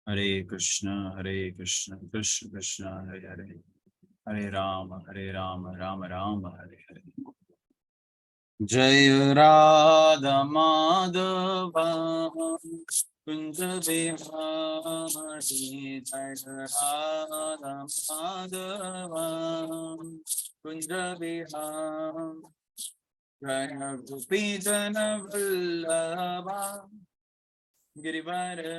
हरे कृष्ण कृष्ण कृष्ण हरे हरे, हरे राम राम राम हरे हरे। जय राधा माधव कुंज बिहारी, जय राधा माधव कुंज बिहारी, जय गोपी जन वल्लभा गिरिवरधारी,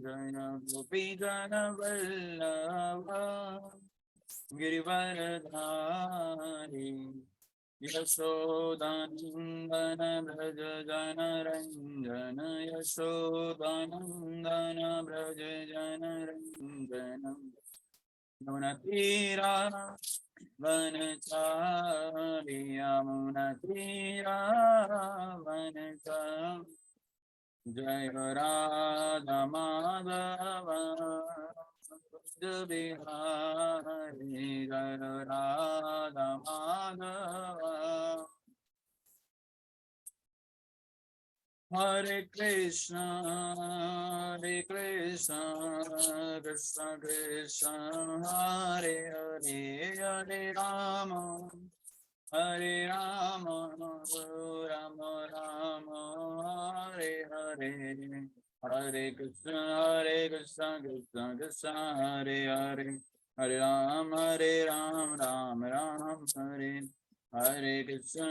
जय गोपी जन वल्लभा गिरिवरधारी, यशोदानंदन भज जन रंजन, यशोदानंदन भज जन रंजन, यमुना तीरा वनचारी, यमुना तीरा वनचारी, जय राधा माधव कुंज बिहारी, जय राधा माधव। हरे कृष्ण कृष्ण कृष्ण हरे हरे, हरे राम राम राम राम हरे हरे, हरे कृष्ण कृष्ण कृष्ण हरे हरे, हरे राम राम राम हरे हरे कृष्ण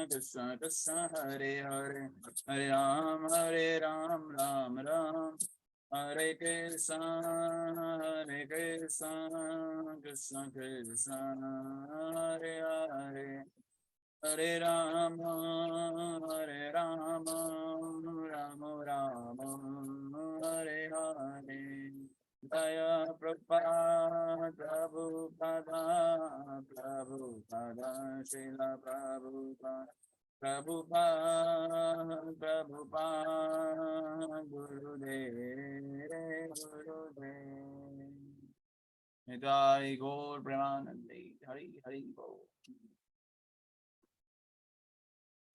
कृष्ण कृष्ण हरे हरे, हरे राम राम राम हरे कृष्ण कृष्ण कृष्ण हरे हरे, हरे राम राम राम हरे हरे। दया प्रभुपादा शिला प्रभुपा गुरुदेव निताई गौर प्रेमानंदे, हरि हरि बोल।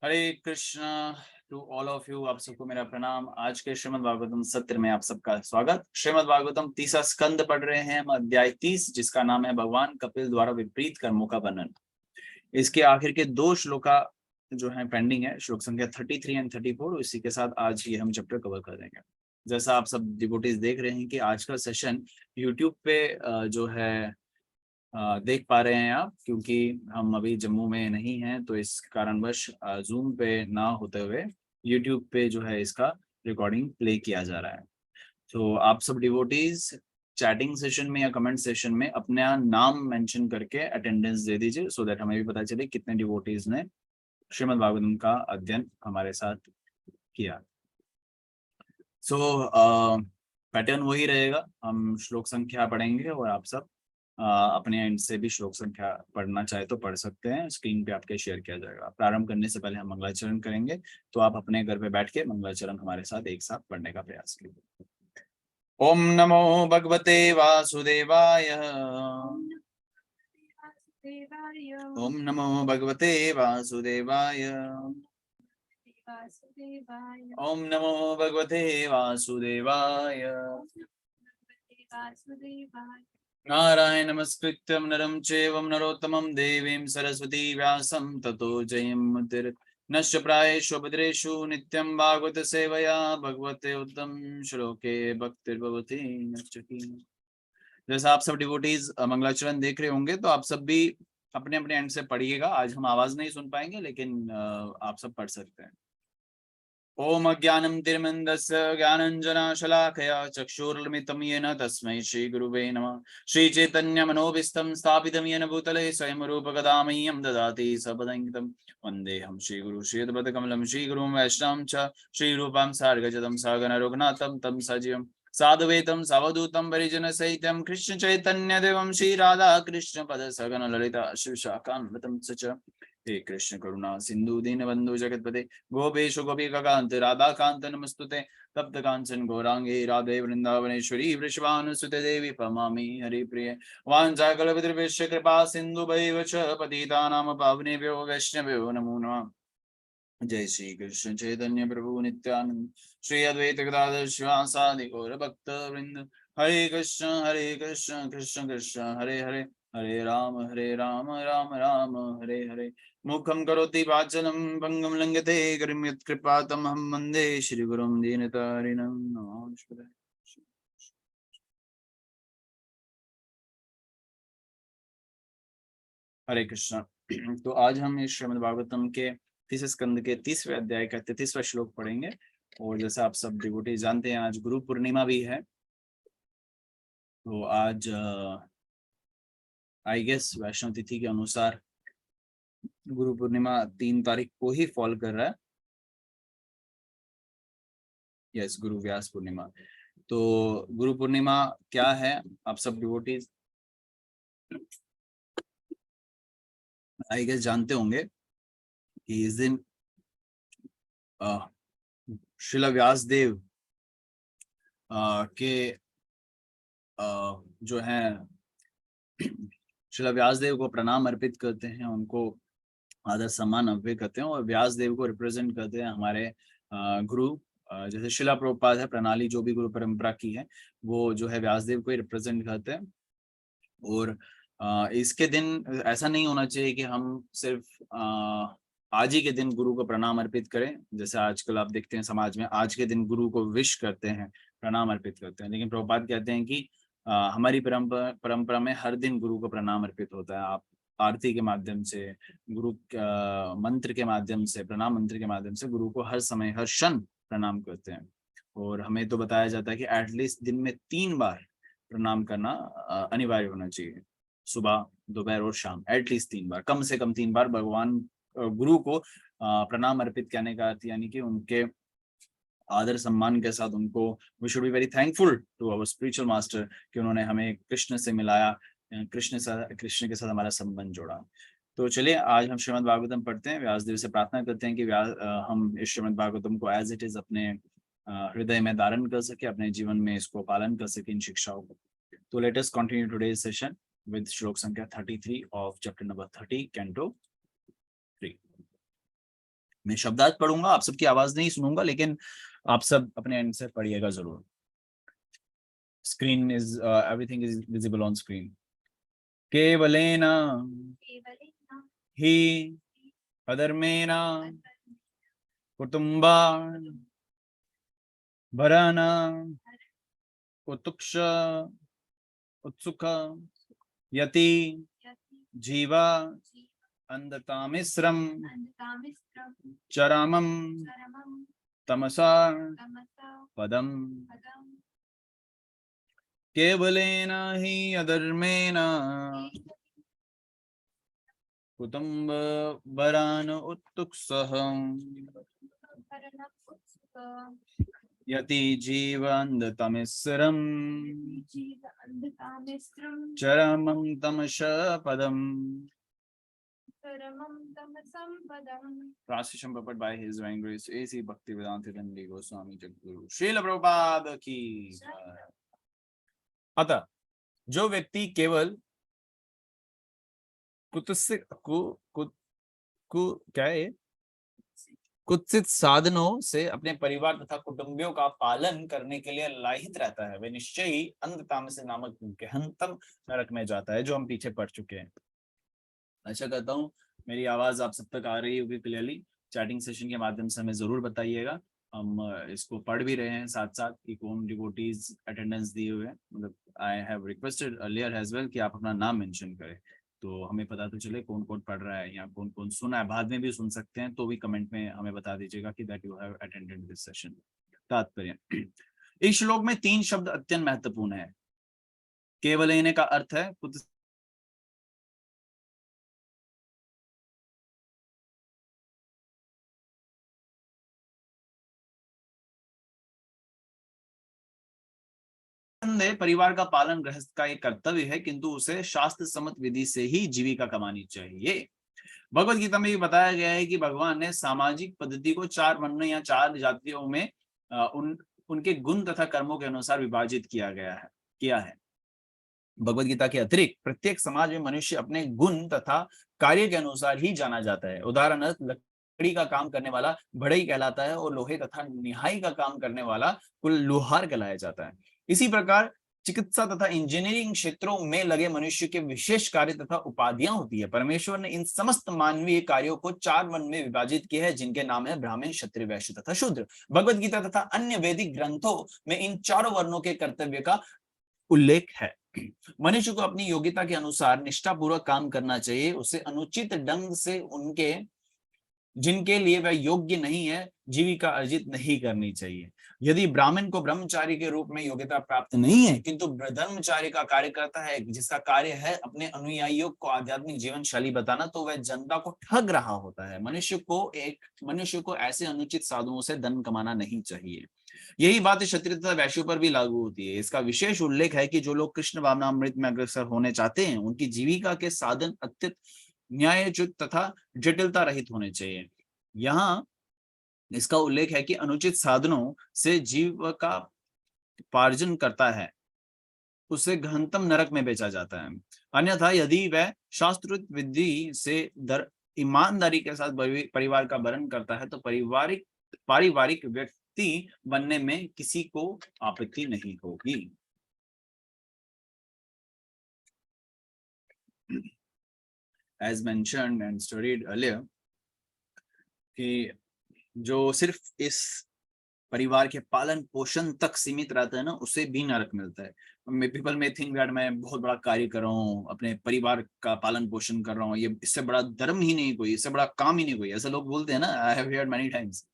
Hare Krishna to all of you, आप सबको मेरा प्रणाम। आज के श्रीमद् भागवतम सत्र में आप सबका स्वागत। श्रीमद् भागवतम 30वां स्कंद पढ़ रहे हैं, हम अध्याय 30, जिसका नाम है भगवान कपिल द्वारा विपरीत कर्मों का वर्णन। इसके आखिर के 2 श्लोका जो है पेंडिंग है, श्लोक संख्या 33 एंड 34। इसी के साथ आज ये हम चैप्टर कवर कर देंगे। जैसा आप सब डिवोटीज देख रहे हैं कि आज का सेशन यूट्यूब पे जो है देख पा रहे हैं आप, क्योंकि हम अभी जम्मू में नहीं हैं, तो इस कारणवश जूम पे ना होते हुए यूट्यूब पे जो है इसका रिकॉर्डिंग प्ले किया जा रहा है। तो आप सब डिवोटीज चैटिंग सेशन में या कमेंट सेशन में अपना नाम मेंशन करके अटेंडेंस दे दीजिए, सो दैट हमें भी पता चले कितने डिवोटीज ने श्रीमद् भागवतम का अध्ययन हमारे साथ किया। सो पैटर्न वही रहेगा, हम श्लोक संख्या पढ़ेंगे और आप सब अपने एंड से भी श्लोक संख्या पढ़ना चाहे तो पढ़ सकते हैं, स्क्रीन पे आपके शेयर किया जाएगा। प्रारंभ करने से पहले हम मंगलाचरण करेंगे, तो आप अपने घर पे बैठ के मंगलाचरण हमारे साथ एक साथ पढ़ने का प्रयास कीजिए। ओम नमो भगवते वासुदेवाय, ओम नमो भगवते वासुदेवाय, ओम नमो भगवते वासुदेवाय। नारायण नमस्कृत्यं नरं चैव नरोत्तमं देवीं सरस्वती व्यासं ततो जयमुदीरयेत्। नश्च प्रायेषु भद्रेषु नित्यं भागवत सेवया भगवते उत्तम श्लोके भक्तिर्भवति नश्चति। जैसा आप सब डिवोटीज मंगलाचरण देख रहे होंगे, तो आप सब भी अपने अपने एंड से पढ़िएगा। आज हम आवाज नहीं सुन पाएंगे, लेकिन आप सब पढ़ सकते हैं। ओम अज्ञानं तिमिरन्धस्य ज्ञानाञ्जनशलाकया चक्षुरुन्मिलितं येन तस्मै श्रीगुरुवे नमः। श्रीचैतन्यमनोभीष्टं स्थापितं येन भूतले स्वयं रूपकदा मह्यं ददाति सपदं वन्देऽहं श्रीगुरु श्रीयुतपदकमलं श्रीगुरुं वैष्णवं च श्रीरूपं सार्गजतं सगण रघुनाथं तं सजीवं साधुवेतं सावधूतं परिजनसहितं कृष्ण चैतन्यदेवं श्रीराधा कृष्ण पद सगण ललिता शिवशाखान्वितं च। हे कृष्ण करुणा सिंधु दीनबंधु जगतपते गोपेश गोपिकांत राधा कांत नमस्तुते। तप्त कांचन गौरांगे राधे वृंदावनेश्वरी वृषभानुसुते देवी पमामि हरिप्रिये। वाञ्छाकल्पतरुभ्यश्च कृपा सिन्धुभैव च पतितानां पावनेभ्यो वैष्णवेभ्यो नमो नमः। जय श्री कृष्ण चैतन्य प्रभु नित्यानंद श्री अद्वैत गदाधर शिवासादि गौर भक्त वृंद हरे कृष्ण कृष्ण कृष्ण हरे हरे हरे राम राम राम हरे हरे मुखं करोति वाचनं भंगं लंघते गिरिं यत्कृपातमहं वन्दे श्रीगुरुं दीनतारिणं नमः। हरे कृष्ण। तो आज हम इस श्रीमद् भागवतम के 30 स्कंद के 30वें अध्याय का 33वां श्लोक पढ़ेंगे। और जैसा आप सब डिवोटी जानते हैं, आज गुरु पूर्णिमा भी है। तो आज आई गेस वैष्णव तिथि के अनुसार गुरु पूर्णिमा 3 तारीख को ही फॉल कर रहा है। यस, गुरु व्यास पूर्णिमा। तो गुरु पूर्णिमा क्या है, आप सब डिवोटीज आई गेस जानते होंगे कि इस दिन श्रील व्यास देव के जो है श्रील व्यासदेव को प्रणाम अर्पित करते हैं, उनको आदर सम्मान अर्पित करते हैं और व्यासदेव को रिप्रेजेंट करते हैं हमारे गुरु। जैसे शिला प्रभुपाद है, प्रणाली जो भी गुरु परंपरा की है, वो जो है व्यासदेव को ही रिप्रेजेंट करते हैं। और इसके दिन ऐसा नहीं होना चाहिए कि हम सिर्फ आज ही के दिन गुरु को प्रणाम अर्पित करें। जैसे आजकल आप देखते हैं समाज में आज के दिन गुरु को विश करते हैं, प्रणाम अर्पित करते हैं, लेकिन प्रभुपाद कहते हैं कि हमारी परंपरा में हर दिन गुरु को प्रणाम अर्पित होता है। आप आरती के माध्यम से, गुरु मंत्र के माध्यम से, प्रणाम मंत्र के माध्यम से गुरु को हर समय हर क्षण प्रणाम करते हैं। और हमें तो बताया जाता है कि एटलीस्ट दिन में 3 बार प्रणाम करना अनिवार्य होना चाहिए, सुबह, दोपहर और शाम। एटलीस्ट 3 बार, कम से कम 3 बार भगवान गुरु को प्रणाम अर्पित करने का अर्थ यानी कि उनके आदर सम्मान के साथ उनको we should be very thankful to our spiritual master कि उन्होंने हमें कृष्ण से मिलाया, कृष्ण के साथ हमारा संबंध जोड़ा। तो चलिए आज हम श्रीमद् भागवतम पढ़ते हैं। व्यासदेव से प्रार्थना करते हैं कि हम इस श्रीमद् भागवतम को एज इट इज अपने हृदय में धारण कर सके, अपने जीवन में इसको पालन कर सके, इन शिक्षाओं को। तो let us continue today's session with श्लोक संख्या 33 ऑफ चैप्टर नंबर 30 कैंटो 3। मैं शब्दार्थ पढ़ूंगा, आप सबकी आवाज नहीं सुनूंगा, लेकिन आप सब अपने एंड से पढ़िएगा जरूर। Screen is everything is visible on screen. केवलेन हि अधर्मेण कुटुंबा भरण उत्सुक उत्सुक यति जीवा अंधतामिश्रम चरमं तमसा पदम। केवलेन हि अधर्मेण कुटुंब भरान उत्सुकः यति जीवान्धतमिश्रम चरमं तमस पदम। Translation purport by His Divine Grace A.C. Bhaktivedanta Dandi Goswami Jagguru Srila Prabhupada की। अतः जो व्यक्ति केवल कुत्सित साधनों से अपने परिवार तथा कुटुंबियों का पालन करने के लिए लाहित रहता है, वे निश्चय ही अंधतामस नामक गहनतम नरक में जाता है, जो हम पीछे पढ़ चुके हैं। आशा करता हूँ मेरी आवाज आप सब तक आ रही होगी क्लियरली। चैटिंग सेशन के माध्यम से हमें जरूर बताइएगा। हम इसको पढ़ भी रहे हैं साथ साथ कि कौन डिवोटीज अटेंडेंस दिए हुए हैं। मतलब I have requested earlier as well कि आप अपना नाम मेंशन करें, तो हमें पता तो चले कौन कौन पढ़ रहा है या कौन कौन सुना है। बाद में भी सुन सकते हैं, तो भी कमेंट में हमें बता दीजिएगा कि that you have attended this session. तात्पर्य, इस श्लोक में 3 शब्द अत्यंत महत्वपूर्ण है। केवल लेने का अर्थ है परिवार का पालन गृहस्थ का एक कर्तव्य है, किंतु उसे शास्त्र सम्मत विधि से ही जीविका कमानी चाहिए। भगवत गीता में भी बताया गया है कि भगवान ने सामाजिक पद्धति को 4 वर्णों या 4 जातियों में उनके गुण तथा कर्मों के अनुसार विभाजित किया है। भगवत गीता के अतिरिक्त प्रत्येक समाज में मनुष्य अपने गुण तथा कार्य के अनुसार ही जाना जाता है। उदाहरणार्थ लकड़ी का काम करने वाला बढ़ई कहलाता है और लोहे तथा निहाई का काम करने वाला कुल लोहार कहलाया जाता है। इसी प्रकार चिकित्सा तथा इंजीनियरिंग क्षेत्रों में लगे मनुष्य के विशेष कार्य तथा उपाधियां होती है। परमेश्वर ने इन समस्त मानवीय कार्यों को 4 वर्ण में विभाजित किया है, जिनके नाम है ब्राह्मण, क्षत्रिय, वैश्य तथा शूद्र। भगवत गीता तथा अन्य वैदिक ग्रंथों में इन चारों वर्णों के कर्तव्य का उल्लेख है। मनुष्य को अपनी योग्यता के अनुसार निष्ठापूर्वक काम करना चाहिए। उसे अनुचित ढंग से उनके जिनके लिए वह योग्य नहीं है जीविका अर्जित नहीं करनी चाहिए। यदि ब्राह्मण को ब्रह्मचारी के रूप में योग्यता प्राप्त नहीं है, किंतु धर्मचारी का कार्य करता है, जिसका कार्य है अपने अनुयायियों को आध्यात्मिक जीवन शैली बताना, तो वह जनता को ठग रहा होता है। मनुष्य को ऐसे अनुचित साधुओं से धन कमाना नहीं चाहिए। यही बात क्षत्रिय तथा वैश्यों पर भी लागू होती है। इसका विशेष उल्लेख है कि जो लोग कृष्ण भावनामृत में अग्रसर होने चाहते हैं, उनकी जीविका के साधन अत्यंत न्यायोचित तथा जटिलता रहित होने चाहिए। यहाँ इसका उल्लेख है कि अनुचित साधनों से जीविका पार्जन करता है, उसे गहनतम नरक में बेचा जाता है। अन्यथा यदि वह शास्त्रोक्त विधि से ईमानदारी के साथ परिवार का भरण करता है, तो पारिवारिक व्यक्ति बनने में किसी को आपत्ति नहीं होगी। As mentioned and studied earlier, कि जो सिर्फ इस परिवार के पालन पोषण तक सीमित रहता है ना, उसे भी नरक मिलता है। पीपल में थिंक दैट मैं बहुत बड़ा कार्य कर रहा हूँ, अपने परिवार का पालन पोषण कर रहा हूँ, ये इससे बड़ा धर्म ही नहीं कोई, इससे बड़ा काम ही नहीं कोई, ऐसे लोग बोलते हैं ना। I have heard many times.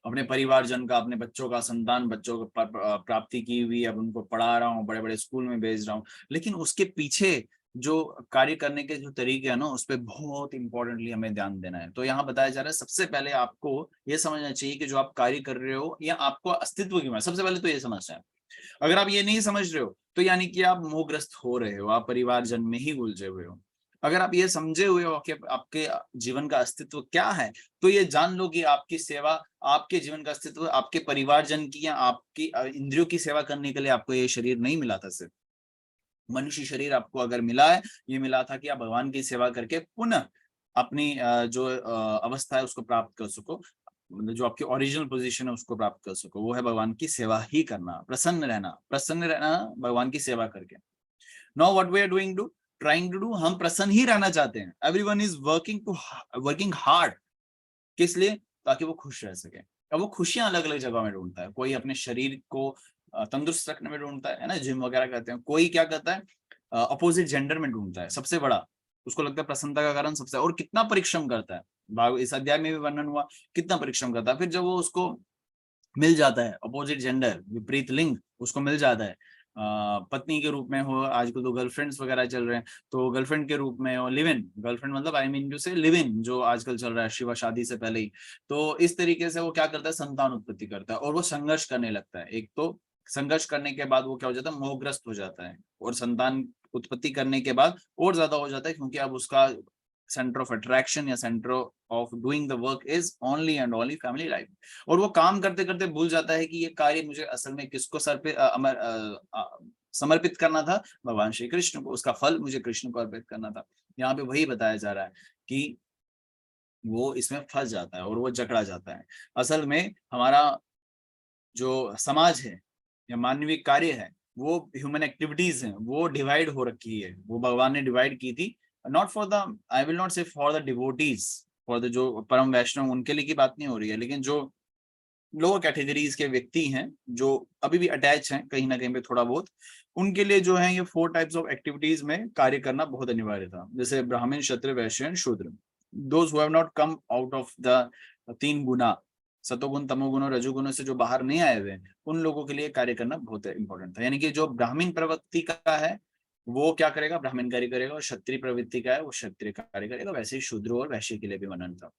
अपने परिवारजन का, अपने बच्चों का, संतान बच्चों को प्राप्ति की हुई, अब उनको पढ़ा रहा हूँ, बड़े बड़े स्कूल में भेज रहा हूँ, लेकिन उसके पीछे जो कार्य करने के जो तरीके हैं ना, उस पर बहुत इंपॉर्टेंटली हमें ध्यान देना है। तो यहाँ बताया जा रहा है, सबसे पहले आपको ये समझना चाहिए कि जो आप कार्य कर रहे हो या आपको अस्तित्व क्यों है, सबसे पहले तो ये समझना है। अगर आप ये नहीं समझ रहे हो, तो यानी कि आप मोहग्रस्त हो रहे हो, आप परिवारजन में ही उलझे हुए हो। अगर आप ये समझे हुए हो कि आपके जीवन का अस्तित्व क्या है, तो ये जान लो कि आपकी सेवा, आपके जीवन का अस्तित्व आपके परिवारजन की या आपकी इंद्रियों की सेवा करने के लिए आपको ये शरीर नहीं मिला था। सिर्फ मनुष्य शरीर आपको अगर मिला है, ये मिला था कि आप भगवान की सेवा करके पुनः अपनी जो अवस्था है उसको प्राप्त कर सको, जो आपकी ओरिजिनल पोजीशन है उसको प्राप्त कर सको। वो है भगवान की सेवा ही करना, प्रसन्न रहना भगवान की सेवा करके। Now what we are trying to do, हम प्रसन्न ही रहना चाहते हैं। एवरीवन इज वर्किंग हार्ड, किस लिए? ताकि वो खुश रह सके। अब वो खुशियां अलग अलग जगह में ढूंढता है। कोई अपने शरीर को तंदुरुस्त रखने में ढूंढता है ना, जिम वगैरह करते हैं। कोई क्या करता है, अपोजिट जेंडर में ढूंढता है। सबसे बड़ा उसको लगता है प्रसन्नता का कारण सबसे, और कितना परिश्रम करता है, इस अध्याय में भी वर्णन हुआ कितना परिश्रम करता है। फिर जब वो उसको मिल जाता है, अपोजिट जेंडर, विपरीत लिंग उसको मिल जाता है, पत्नी के रूप में हो, आजकल तो गर्लफ्रेंड्स वगैरह चल रहे हैं, तो गर्लफ्रेंड के रूप में हो, लिव इन गर्लफ्रेंड मतलब आई मीन टू से लिव इन, जो आजकल चल रहा है शिवा शादी से पहले ही। तो इस तरीके से वो क्या करता है, संतान उत्पत्ति करता है, और वो संघर्ष करने लगता है। एक तो संघर्ष करने के बाद वो क्या हो जाता है, मोहग्रस्त हो जाता है, और संतान उत्पत्ति करने के बाद और ज्यादा हो जाता है, क्योंकि अब उसका सेंटर ऑफ अट्रैक्शन या centre of doing the work is only and only family life. और वो काम करते करते भूल जाता है कि ये कार्य मुझे असल में किसको समर्पित करना था, भगवान श्री कृष्ण को। उसका फल मुझे कृष्ण को अर्पित करना था। यहाँ पे वही बताया जा रहा है कि वो इसमें फंस जाता है और वो जकड़ा जाता है। असल में हमारा जो समाज है या मानवीय कार्य है, वो ह्यूमन एक्टिविटीज हैं, वो डिवाइड हो रखी है। वो भगवान ने डिवाइड की थी, not for the, I will not say for the devotees, for the जो परम वैष्णव उनके लिए की बात नहीं हो रही है, लेकिन जो लोअर कैटेगरीज के व्यक्ति हैं, जो अभी भी अटैच हैं कहीं ना कहीं पे थोड़ा बहुत, उनके लिए जो है ये 4 टाइप्स ऑफ एक्टिविटीज में कार्य करना बहुत अनिवार्य था। जैसे ब्राह्मण, क्षत्रिय, वैश्य एंड शूद्र। Those who have not come out of the 3 गुना, सतोगुण, तमोगुण और रजोगुणों से जो बाहर नहीं आए हुए, उन लोगों के लिए कार्य करना बहुत इंपॉर्टेंट था। यानी कि जो ब्राह्मण प्रवृत्ति का है वो क्या करेगा, ब्राह्मण कार्य करेगा, और क्षत्रिय प्रवृत्ति का है वो क्षत्रिय कार्य करेगा। वैसे ही शूद्र और वैश्य के लिए भी वर्णन था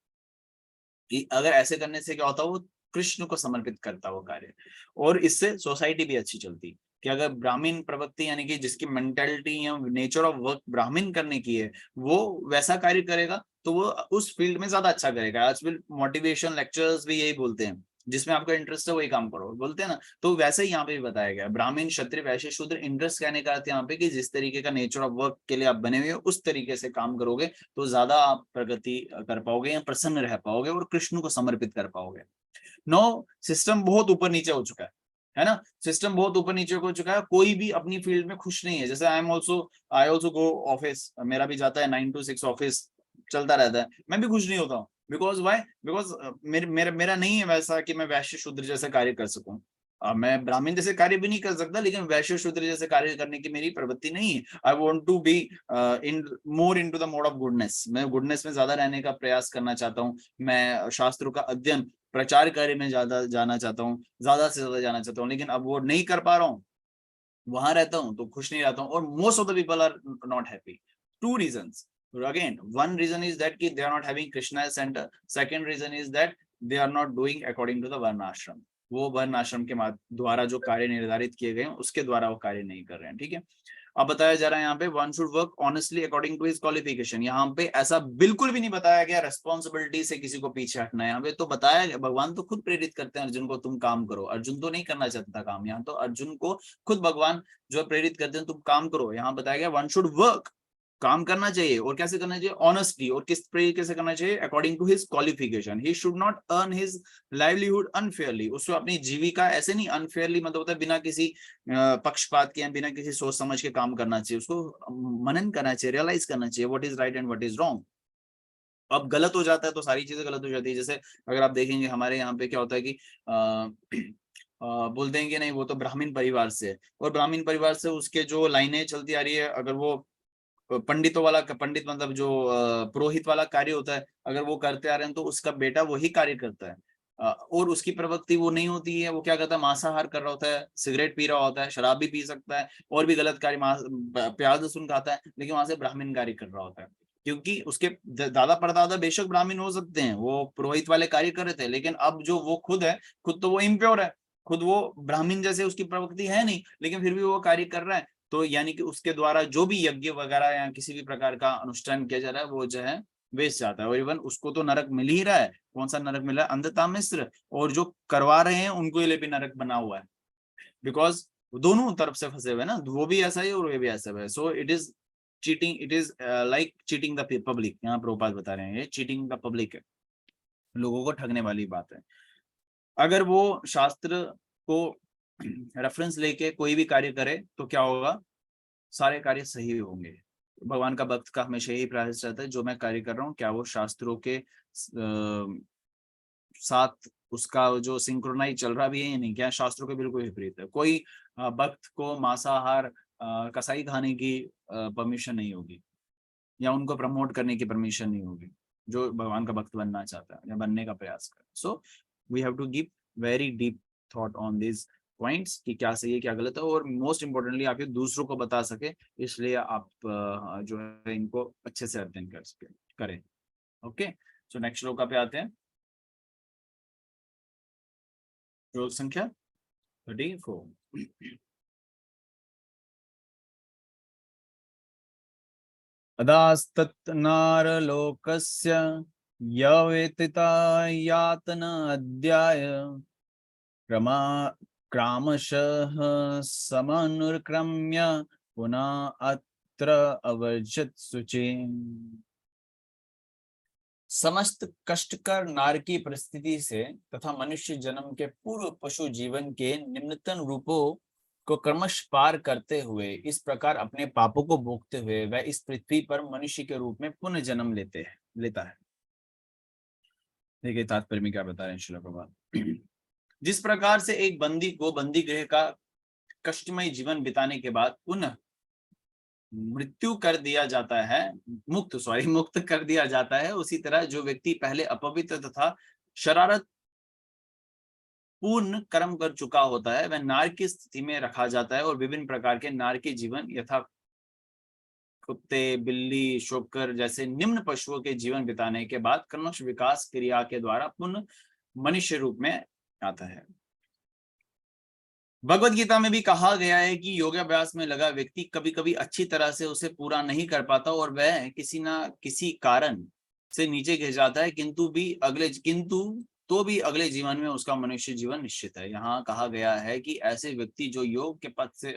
कि अगर ऐसे करने से क्या होता, वो कृष्ण को समर्पित करता वो कार्य, और इससे सोसाइटी भी अच्छी चलती। कि अगर ब्राह्मण प्रवृत्ति यानी कि जिसकी मेंटालिटी या नेचर ऑफ वर्क ब्राह्मण करने की है, वो वैसा कार्य करेगा तो वो उस फील्ड में ज्यादा अच्छा करेगा। आजकल मोटिवेशन लेक्चर्स भी यही बोलते हैं जिसमें आपका इंटरेस्ट है वही काम करो, बोलते हैं ना। तो वैसे ही यहाँ पे भी बताया गया, ब्राह्मण क्षत्रिय वैश्य शूद्र, इंटरेस्ट कहने का अर्थ यहाँ पे कि जिस तरीके का नेचर ऑफ वर्क के लिए आप बने हुए हो उस तरीके से काम करोगे तो ज्यादा आप प्रगति कर पाओगे या प्रसन्न रह पाओगे और कृष्ण को समर्पित कर पाओगे। नो, सिस्टम बहुत ऊपर नीचे हो चुका है ना, सिस्टम बहुत ऊपर नीचे हो चुका है, कोई भी अपनी फील्ड में खुश नहीं है। जैसे आई ऑल्सो गो ऑफिस, मेरा भी जाता है 9 to 6 ऑफिस चलता रहता है, मैं भी खुश नहीं होता हूँ। बिकॉज वाई, बिकॉज मेरा नहीं है वैसा कि मैं वैश्य शूद्र जैसे कार्य कर सकूं। मैं ब्राह्मण जैसे कार्य भी नहीं कर सकता, लेकिन वैश्य शूद्र जैसे कार्य करने की मेरी प्रवृत्ति नहीं है। I want to be in more into the mode of goodness, मैं गुडनेस में ज्यादा रहने का प्रयास करना चाहता हूँ। मैं शास्त्रों का अध्ययन प्रचार कार्य में ज्यादा जाना चाहता हूँ, ज्यादा से ज्यादा जाना चाहता हूँ, लेकिन अब वो नहीं कर पा रहा हूँ, वहां रहता हूँ तो खुश नहीं रहता हूँ। और most of the people are not happy. Two reasons, again one reason is that कि they are not having Krishna as centre, second reason is that they are not doing according to the वर्ण आश्रम, वो वर्ण आश्रम के द्वारा जो कार्य निर्धारित किए गए हैं उसके द्वारा वो कार्य नहीं कर रहे हैं। ठीक है, अब बताया जा रहा है यहाँ पे one should work honestly according to his qualification. यहाँ पे ऐसा बिल्कुल भी नहीं बताया गया रेस्पॉन्सिबिलिटी से किसी को पीछे हटना है। यहाँ पे तो बताया गया, भगवान तो खुद प्रेरित करते हैं अर्जुन को, तुम काम करो। अर्जुन तो नहीं करना चाहता था काम, यहाँ तो अर्जुन को खुद भगवान जो प्रेरित करते हैं तुम काम करो। यहाँ बताया गया वन शुड वर्क, काम करना चाहिए, और कैसे करना चाहिए, ऑनेस्टली, और किस तरीके से करना चाहिए, according to his qualification. He should not earn his livelihood unfairly, उसको अपनी जीविका ऐसे नहीं, अनफेयरली मतलब होता है बिना किसी पक्षपात के, बिना किसी सोच समझ के काम करना चाहिए, उसको मनन करना चाहिए, रियलाइज करना चाहिए what is right and what is wrong. अब गलत हो जाता है तो सारी चीजें गलत हो जाती है। जैसे अगर आप देखेंगे हमारे यहाँ पे क्या होता है कि बोलते हैं कि नहीं वो तो ब्राह्मण परिवार से है, और ब्राह्मण परिवार से उसके जो लाइनें चलती आ रही है, अगर वो पंडितों वाला, पंडित मतलब जो पुरोहित वाला कार्य होता है, अगर वो करते आ रहे हैं तो उसका बेटा वही कार्य करता है। और उसकी प्रवृत्ति वो नहीं होती है, वो क्या करता है, मांसाहार कर रहा होता है, सिगरेट पी रहा होता है, शराब भी पी सकता है, और भी गलत कार्य, प्याज लहसुन खाता है, लेकिन वहां से ब्राह्मण कार्य कर रहा होता है। क्योंकि उसके दादा परदादा बेशक ब्राह्मण हो सकते हैं, वो पुरोहित वाले कार्य कर रहे थे, लेकिन अब जो वो खुद है, खुद तो वो इम्प्योर है, खुद वो ब्राह्मण जैसे उसकी प्रवृत्ति है नहीं, लेकिन फिर भी वो कार्य कर रहा है। तो यानी कि उसके द्वारा जो भी यज्ञ वगैरह या किसी भी प्रकार का अनुष्ठान किया जा रहा है वो जो है वेस्ट जाता है, और इवन उसको तो नरक मिल ही रहा है। कौन सा नरक मिला है, अंधता मिश्र, और जो करवा रहे हैं उनको लिए भी नरक बना हुआ है, बिकॉज दोनों तरफ से फंसे हुए हैं ना, वो भी ऐसा ही और वे भी ऐसा है। So it is cheating, it is like cheating the public. यहाँ प्रभुपाद बता रहे हैं ये चीटिंग द पब्लिक है, लोगों को ठगने वाली बात है। अगर वो शास्त्र को रेफरेंस लेके कोई भी कार्य करे तो क्या होगा, सारे कार्य सही होंगे। भगवान का भक्त का हमेशा यही प्रयास रहता है, जो मैं कार्य कर रहा हूँ क्या वो शास्त्रों के साथ उसका जो सिंक्रोनाइज चल रहा भी है या नहीं, क्या शास्त्रों के बिल्कुल विपरीत है। कोई भक्त को मांसाहार कसाई खाने की परमिशन नहीं होगी, या उनको प्रमोट करने की परमिशन नहीं होगी, जो भगवान का भक्त बनना चाहता है या बनने का प्रयास कर। So we have to give very deep thought on this points कि क्या सही है क्या गलत है, और मोस्ट इंपॉर्टेंटली आप ये दूसरों को बता सके, इसलिए आप जो है इनको अच्छे से अध्ययन कर सके करें। ओके, सो नेक्स्ट श्लोका पे आते हैं। श्लोक संख्या 34। अदास्तत् नारलोकस्य यवेतिता यातना अध्याय क्रमा क्रमशः समनुक्रम्य पुनः अत्र अवर्जत शुचि। समस्त कष्टकर नारकी परिस्थिति से तथा मनुष्य जन्म के पूर्व पशु जीवन के निम्नतम रूपों को क्रमश पार करते हुए, इस प्रकार अपने पापों को भोगते हुए वह इस पृथ्वी पर मनुष्य के रूप में पुनः जन्म लेता है। देखिए तात्पर्य में क्या बता रहे हैं श्रील प्रभुपाद। जिस प्रकार से एक बंदी को बंदी गृह का कष्टमय जीवन बिताने के बाद पुनः मृत्यु कर दिया जाता है, मुक्त कर दिया जाता है, उसी तरह जो व्यक्ति पहले अपवित्र तथा शरारत पूर्ण कर्म कर चुका होता है वह नार की स्थिति में रखा जाता है, और विभिन्न प्रकार के नार के जीवन यथा कुत्ते, बिल्ली, शोकर जैसे निम्न पशुओं के जीवन बिताने के बाद क्रमश विकास क्रिया के द्वारा पुनः मनुष्य रूप में आता है। भगवत गीता में भी कहा गया है कि योगाभ्यास में लगा व्यक्ति कभी कभी अच्छी तरह से उसे पूरा नहीं कर पाता और वह किसी ना किसी कारण से नीचे गिर जाता है, किंतु तो भी अगले जीवन में उसका मनुष्य जीवन निश्चित है। यहाँ कहा गया है कि ऐसे व्यक्ति जो योग के पथ से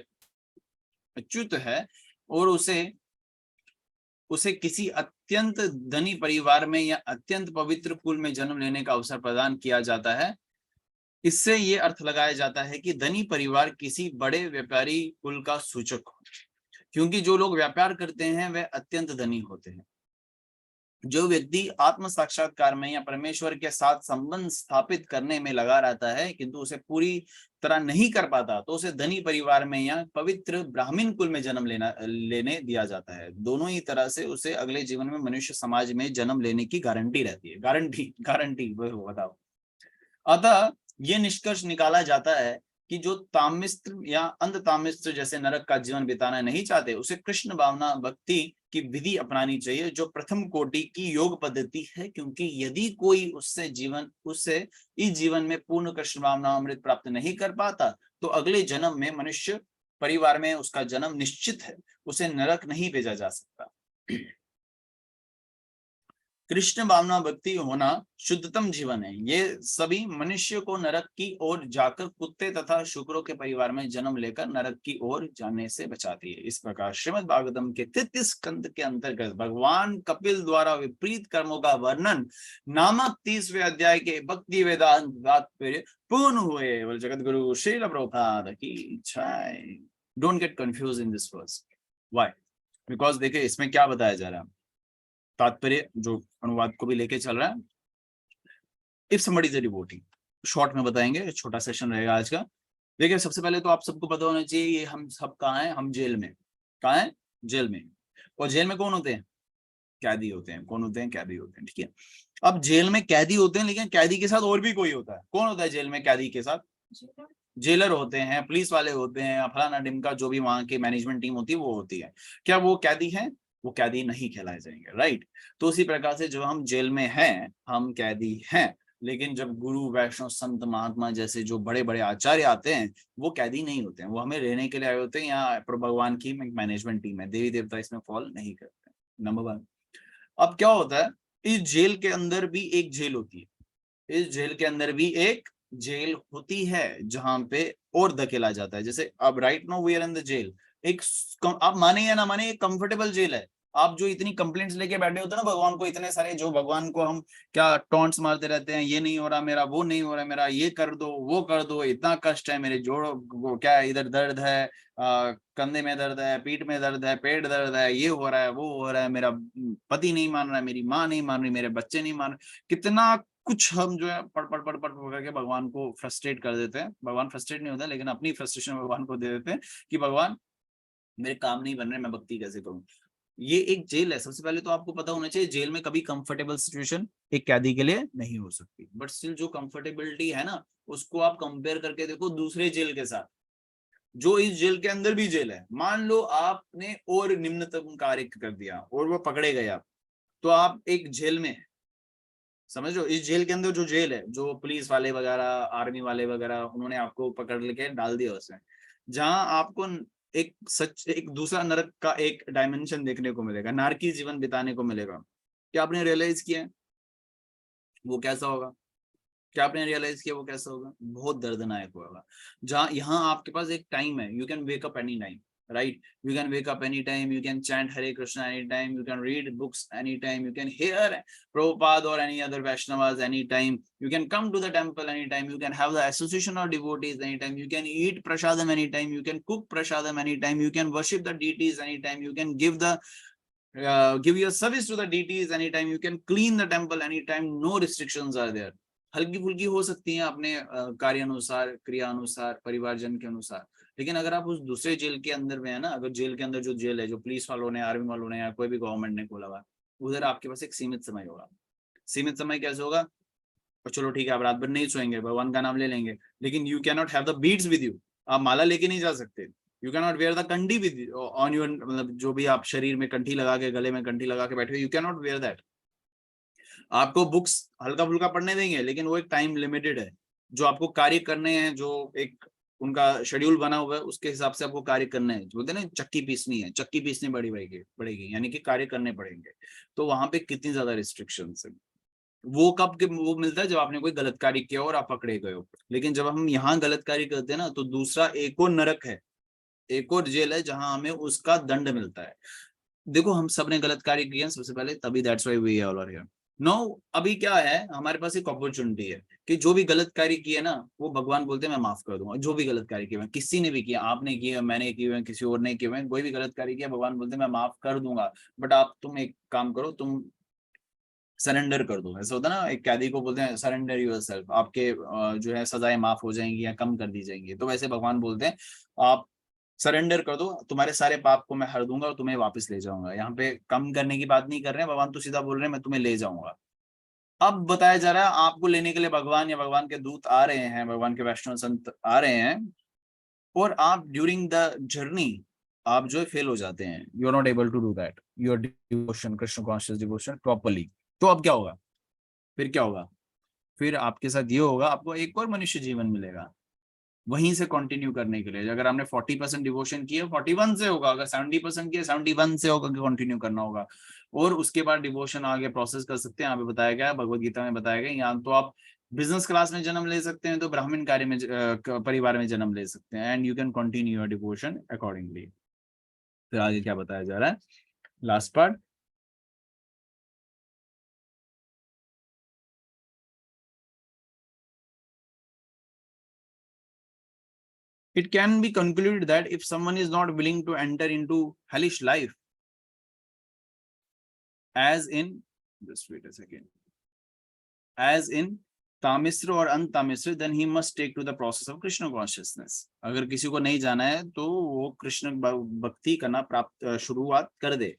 अच्युत है और उसे किसी अत्यंत धनी परिवार में या अत्यंत पवित्र कुल में जन्म लेने का अवसर प्रदान किया जाता है। इससे ये अर्थ लगाया जाता है कि धनी परिवार किसी बड़े व्यापारी कुल का सूचक हो, क्योंकि जो लोग व्यापार करते हैं वे अत्यंत धनी होते हैं। जो व्यक्ति आत्म साक्षात्कार में या परमेश्वर के साथ संबंध स्थापित करने में लगा रहता है किंतु उसे पूरी तरह नहीं कर पाता, तो उसे धनी परिवार में या पवित्र ब्राह्मण कुल में जन्म लेने दिया जाता है। दोनों ही तरह से उसे अगले जीवन में मनुष्य समाज में जन्म लेने की गारंटी रहती है। गारंटी वो बताओ। अतः ये निष्कर्ष निकाला जाता है कि जो तामिस्त्र या अंध तामिस्त्र जैसे नरक का जीवन बिताना नहीं चाहते, उसे कृष्ण भावना भक्ति की विधि अपनानी चाहिए, जो प्रथम कोटि की योग पद्धति है। क्योंकि यदि कोई उससे इस जीवन में पूर्ण कृष्ण भावना अमृत प्राप्त नहीं कर पाता, तो अगले जन्म में मनुष्य परिवार में उसका जन्म निश्चित है, उसे नरक नहीं भेजा जा सकता। कृष्ण भावना भक्ति होना शुद्धतम जीवन है। ये सभी मनुष्य को नरक की ओर जाकर कुत्ते तथा शुक्रों के परिवार में जन्म लेकर नरक की ओर जाने से बचाती है। इस प्रकार श्रीमद् भागवतम के 33 स्कंद के अंतर्गत भगवान कपिल द्वारा विपरीत कर्मों का वर्णन नामक 30वें अध्याय के भक्ति वेदांत तात्पर्य पूर्ण हुए। जगत गुरु श्रील प्रभुपाद की जय। Don't get confuse in this verse. Why? Because देखिए इसमें क्या बताया जा रहा है, तात्पर्य जो अनुवाद को भी लेके चल रहा है। If somebody is a devotee, short में बताएंगे, छोटा सेशन रहेगा आज का। देखिए सबसे पहले तो आप सबको पता होना चाहिए ये हम सब कहाँ हैं, हम जेल में। कहाँ हैं? जेल में। और जेल में कौन होते हैं? कैदी होते हैं। कौन होते हैं? कैदी होते हैं। ठीक है, अब जेल में कैदी होते हैं, लेकिन कैदी के साथ और भी कोई होता है। कौन होता है जेल में कैदी के साथ? जेलर होते हैं, पुलिस वाले होते हैं, फलाना डिमका जो भी वहां की मैनेजमेंट टीम होती है वो होती है। क्या वो कैदी है? वो कैदी नहीं कहलाए जाएंगे, राइट। तो उसी प्रकार से जो हम जेल में हैं हम कैदी हैं, लेकिन जब गुरु वैष्णव संत महात्मा जैसे जो बड़े बड़े आचार्य आते हैं वो कैदी नहीं होते हैं, वो हमें रहने के लिए आए होते हैं। या भगवान की मैनेजमेंट टीम है, देवी देवता इसमें फॉल नहीं करते। नंबर 1। अब क्या होता है, इस जेल के अंदर भी एक जेल होती है। इस जेल के अंदर भी एक जेल होती है जहां पे और धकेला जाता है। जैसे अब right now we are in the jail. एक आप माने या ना माने एक कंफर्टेबल जेल है। आप जो इतनी कंप्लेंट्स लेके बैठे होते हैं ना भगवान को, इतने सारे जो भगवान को हम क्या टॉन्ट्स मारते रहते हैं, ये नहीं हो रहा मेरा, वो नहीं हो रहा मेरा, ये कर दो वो कर दो, इतना कष्ट है मेरे जोड़ों वो क्या इधर दर्द है, कंधे में दर्द है, पीठ में दर्द है, पेट दर्द है, ये हो रहा है वो हो रहा है, मेरा पति नहीं मान रहा है, मेरी माँ नहीं मान रही, मेरे बच्चे नहीं मान रहे। कितना कुछ हम जो है पढ़ करके भगवान को फ्रस्ट्रेट कर देते हैं। भगवान फ्रस्ट्रेट नहीं होता, लेकिन अपनी फ्रस्ट्रेशन भगवान को दे देते हैं कि भगवान मेरे काम नहीं बन रहे, मैं भक्ति कैसे करूं। ये एक जेल है। सबसे पहले तो आपको पता होना चाहिए जेल में कभी कंफर्टेबल सिचुएशन एक कैदी के लिए नहीं हो सकती। बट स्टिल जो कंफर्टेबिलिटी है ना, उसको आप कंपेयर करके देखो दूसरे जेल के साथ, जो इस जेल के अंदर भी जेल है। मान लो आपने और निम्नतम कार्य कर दिया और वो पकड़े गए आप, तो आप एक जेल में, समझ लो इस जेल के अंदर जो जेल है, जो पुलिस वाले वगैरह आर्मी वाले वगैरह उन्होंने आपको पकड़ लेके डाल दिया उसमें, जहां आपको एक दूसरा नरक का एक डायमेंशन देखने को मिलेगा, नारकी जीवन बिताने को मिलेगा। क्या आपने रियलाइज किया वो कैसा होगा? क्या आपने रियलाइज किया वो कैसा होगा? बहुत दर्दनाक होगा। जहाँ यहाँ आपके पास एक टाइम है, you can wake up any time, right? You can wake up anytime, you can chant Hare Krishna anytime, you can read books anytime, you can hear Prabhupada or any other Vaishnavas anytime, you can come to the temple anytime, you can have the association of devotees anytime, you can eat prasadam anytime, you can cook prasadam anytime, you can worship the deities anytime, you can give your service to the deities anytime, you can clean the temple anytime, no restrictions are there. हल्की फुल्की हो सकती हैं अपने कार्य अनुसार, क्रिया अनुसार, परिवारजन के अनुसार। लेकिन अगर आप उस दूसरे जेल के अंदर में है ना, अगर जेल के अंदर जो जेल है, जो पुलिस वालों ने, आर्मी वालों ने या कोई भी गवर्नमेंट ने खोला हुआ, उधर आपके पास एक सीमित समय होगा। सीमित समय कैसे होगा? और चलो ठीक है आप रात भर नहीं सोएंगे, भगवान का नाम ले लेंगे, लेकिन you can not have the beads with you. आप माला लेके नहीं जा सकते। You can not wear the kanthi with on your, मतलब जो भी आप शरीर में कंठी लगा के, गले में कंठी लगा के बैठे, you can not wear that. आपको बुक्स हल्का फुल्का पढ़ने देंगे, लेकिन वो एक टाइम लिमिटेड है। जो आपको कार्य करने हैं, जो एक उनका शेड्यूल बना हुआ है, उसके हिसाब से आपको कार्य करने हैं। बोलते हैं ना चक्की पीसनी है, चक्की पीसनी पड़ेगी, यानी कि कार्य करने पड़ेंगे। तो वहां पे कितनी ज्यादा रिस्ट्रिक्शंस है। वो कब के वो मिलता है जब आपने कोई गलत कार्य किया और आप पकड़े गए हो। लेकिन जब हम यहाँ गलत कार्य करते हैं ना, तो दूसरा एक और नरक है, एक और जेल है जहां हमें उसका दंड मिलता है। देखो हम सब ने गलत कार्य किए हैं सबसे पहले, तभी that's why we all are here. No, अभी क्या है, हमारे पास एक अपॉर्चुनिटी है कि जो भी गलत कार्य किए ना, वो भगवान बोलते हैं मैं माफ कर दूंगा। जो भी गलत कार्य किए, किसी ने भी किया, आपने किया, मैंने किए हुए, किसी और ने किए हुए, कोई भी गलत कार्य किया, भगवान बोलते हैं मैं माफ कर दूंगा। बट आप तुम एक काम करो, तुम सरेंडर कर दो। ऐसा होता है ना, एक कैदी को बोलते हैं सरेंडर योरसेल्फ, आपके जो है सजाएं माफ हो जाएंगी या कम कर दी जाएंगी। तो वैसे भगवान बोलते हैं आप सरेंडर कर दो, तुम्हारे सारे पाप को मैं हर दूंगा और तुम्हें वापस ले जाऊंगा। यहाँ पे कम करने की बात नहीं कर रहे हैं भगवान, तो सीधा बोल रहे हैं मैं तुम्हें ले जाऊंगा। अब बताया जा रहा है आपको लेने के लिए भगवान या भगवान के दूत आ रहे हैं, भगवान के वैष्णव संत आ रहे हैं, और आप ड्यूरिंग द जर्नी आप जो है फेल हो जाते हैं, you are not able to do that your devotion, Krishna conscious devotion properly. तो अब क्या होगा, फिर क्या होगा, फिर आपके साथ ये होगा, आपको एक और मनुष्य जीवन मिलेगा वहीं से कंटिन्यू करने के लिए। अगर आपने 40% डिवोशन किया 41 से होगा, अगर 70% किया 71 से होगा कि कंटिन्यू करना होगा। और उसके बाद डिवोशन आगे प्रोसेस कर सकते हैं, यहाँ पे बताया गया, भगवत गीता में बताया गया। यहाँ तो आप बिजनेस क्लास में जन्म ले सकते हैं, तो ब्राह्मण कार्य में परिवार में जन्म ले सकते हैं, and you can continue your devotion accordingly. फिर आगे क्या बताया जा रहा है, last part. It can be concluded that if someone is not willing to enter into hellish life, as in, just wait a second, as in Tamisra और अंतामिश्र, then he must take to the process of Krishna consciousness। अगर किसी को नहीं जाना है तो वो कृष्ण भक्ति करना प्राप्त शुरुआत कर दे।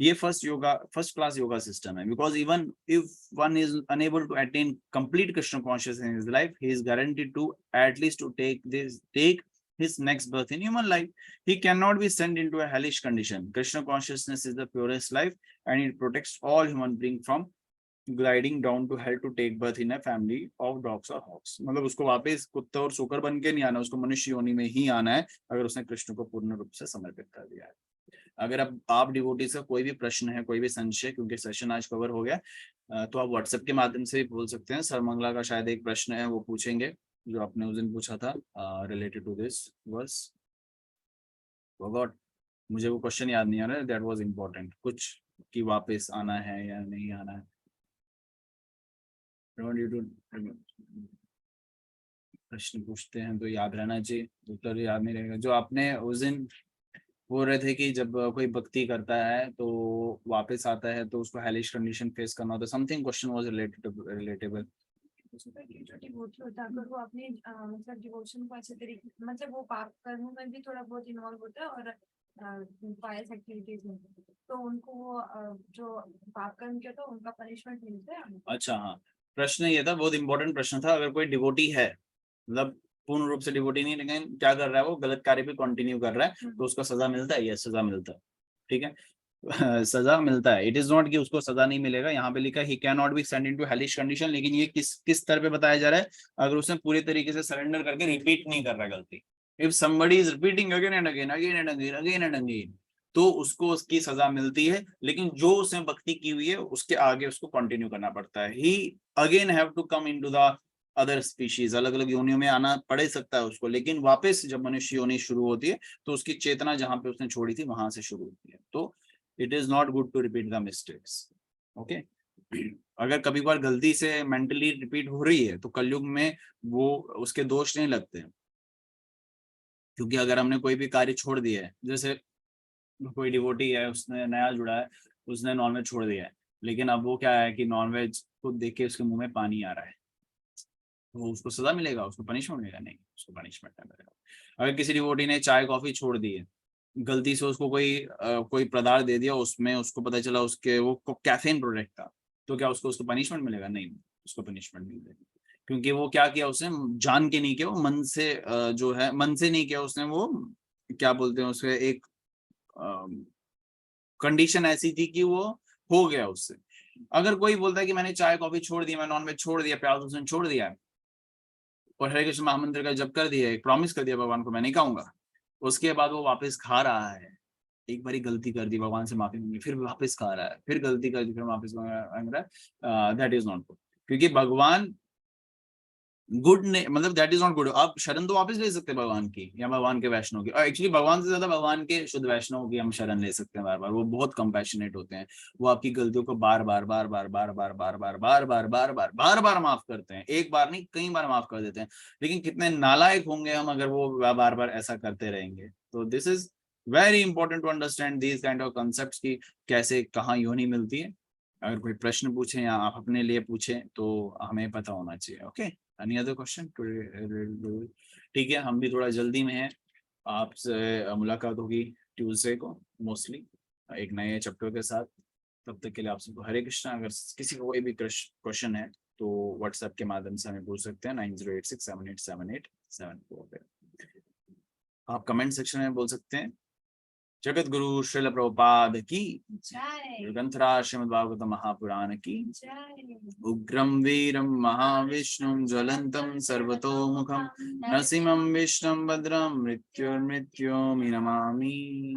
ये फर्स्ट क्लास योगा सिस्टम है, because even if one is unable to attain complete Krishna consciousness in his life, he is guaranteed to at least to take his next birth in human life. He cannot be sent into a hellish condition. Krishna consciousness is the purest life and it protects all human beings from gliding down to hell to take birth in a family of dogs or hawks। मतलब उसको वापस कुत्ता और सूकर बन के नहीं आना, उसको मनुष्य योनि में ही आना है, अगर उसने कृष्ण को पूर्ण रूप से समर्पित कर दिया है। अगर अब आप डिवोटीज का कोई भी प्रश्न है, कोई भी संशय, क्योंकि सेशन आज कवर हो गया, तो आप व्हाट्सएप के माध्यम से भी बोल सकते हैं। सरमंगला का शायद एक प्रश्न है, वो पूछेंगे जो आपने उस दिन पूछा था related to this verse. Forgot, मुझे वो क्वेश्चन याद नहीं आ रहा है, दैट वाज इम्पोर्टेंट, कुछ कि वापस आना है या नहीं आना है। प्रश्न पूछते हैं तो याद रहना चाहिए, उत्तर याद नहीं रहेगा। जो आपने उस दिन बोल रहे थे कि जब कोई भक्ति करता है तो वापस आता है तो उसको हेलिश कंडीशन फेस करना होता है, समथिंग क्वेश्चन वाज रिलेटेबल। जो डिवोटी होता है, अगर वो अपने मतलब डिवोशन को अच्छे तरीके, मतलब वो पाप कर्म में भी थोड़ा बहुत इन्वॉल्व होता है और पायस एक्टिविटीज में, तो उनको वो जो पाप कर्म किया तो उनका पनिशमेंट मिलता है। अच्छा हाँ, प्रश्न ये था, बहुत इंपॉर्टेंट प्रश्न था। अगर कोई डिवोटी है, मतलब पूर्ण रूप से डिवोटी नहीं, लेकिन क्या कर रहा है, वो गलत कार्य पे कंटिन्यू कर रहा है, तो उसको सजा मिलता है? यस, सजा मिलता है। ठीक है, सजा मिलता है। इट इज नॉट कि उसको सजा नहीं मिलेगा। यहाँ पे लिखा है he can not be send into hellish condition, लेकिन ये किस स्तर पे बताया जा रहा है, अगर उसने पूरे तरीके से सरेंडर करके रिपीट नहीं कर रहा गलती। If somebody is repeating again and again again and again again and again, तो उसको उसकी सजा मिलती है। लेकिन जो उसने भक्ति की हुई है उसके आगे उसको कंटिन्यू करना पड़ता है। He again have to come into the other species, अलग अलग योनियों में आना पड़ सकता है उसको, लेकिन वापस जब मनुष्य योनि शुरू होती है तो उसकी चेतना जहां पे उसने छोड़ी थी वहां से शुरू होती है। तो it is not good to repeat the mistakes. Okay, अगर कभी बार गलती से मेंटली रिपीट हो रही है तो कलयुग में वो उसके दोष नहीं लगते, क्योंकि अगर हमने कोई भी कार्य छोड़ दिया है, जैसे कोई डिवोटी है, उसने नया जुड़ा है, उसने नॉनवेज छोड़ दिया है, लेकिन अब वो क्या है कि नॉनवेज को देख के उसके मुंह में पानी आ रहा है, तो उसको सजा मिलेगा, उसको पनिशमेंट मिलेगा? नहीं, उसको पनिशमेंट नहीं मिलेगा। अगर किसी डिवोटी ने चाय कॉफी छोड़ दी है, गलती से उसको कोई पदार्थ दे दिया, उसमें उसको पता चला उसके वो कैफीन प्रोडक्ट था, तो क्या उसको उसको पनिशमेंट मिलेगा? नहीं, उसको पनिशमेंट नहीं मिलेगी, क्योंकि वो क्या किया उसने, जान के नहीं किया, वो मन से जो है मन से नहीं किया उसने, वो क्या बोलते हैं उसके, एक कंडीशन ऐसी थी कि वो हो गया उससे। अगर कोई बोलता है कि मैंने चाय कॉफी छोड़ दिया, मैं नॉनवेज छोड़ दिया, प्याज लहसुन छोड़ दिया और हरे कृष्ण महामंत्र का जप कर दिया, एक प्रॉमिस कर दिया भगवान को मैं नहीं खाऊंगा, उसके बाद वो वापस खा रहा है, एक बारी गलती कर दी, भगवान से माफी मांगी, फिर वापस खा रहा है, फिर गलती कर दी, फिर वापस मांग रहा है, दैट इज नॉट गुड। क्योंकि भगवान गुड ने मतलब दैट इज नॉट गुड। आप शरण तो वापस ले सकते हैं भगवान की या भगवान के वैष्णव की, और एक्चुअली भगवान से ज्यादा भगवान के शुद्ध वैष्णव की हम शरण ले सकते हैं बार बार। वो बहुत कंपैशनेट होते हैं, वो आपकी गलतियों को बार बार बार बार बार बार बार बार बार बार बार बार बार बार माफ करते हैं, एक बार नहीं कई बार माफ कर देते हैं। लेकिन कितने नालायक होंगे हम अगर वो बार बार ऐसा करते रहेंगे। तो this is very important to understand these kind of concepts की कैसे कहाँ योनि मिलती है। अगर कोई प्रश्न पूछे या आप अपने लिए पूछे तो हमें पता होना चाहिए। Okay, any other question? ठीक है, हम भी थोड़ा जल्दी में हैं, आपसे मुलाकात होगी ट्यूसडे को मोस्टली एक नए चैप्टर के साथ। तब तक के लिए आप सबको हरे कृष्णा। अगर किसी को कोई भी क्वेश्चन है तो व्हाट्सएप के माध्यम से हमें पूछ सकते हैं 9086787874 पे। आप कमेंट सेक्शन में बोल सकते हैं। जगत गुरु श्रील प्रभुपाद की जय ग्रंथराज श्रीमद् भागवत महापुराण की जय उग्रं वीरं महाविष्णुं ज्वलन्तं सर्वतोमुखं नरसिंहं विष्णुं भद्रं मृत्युर्मृत्युर्मुखं नमामि।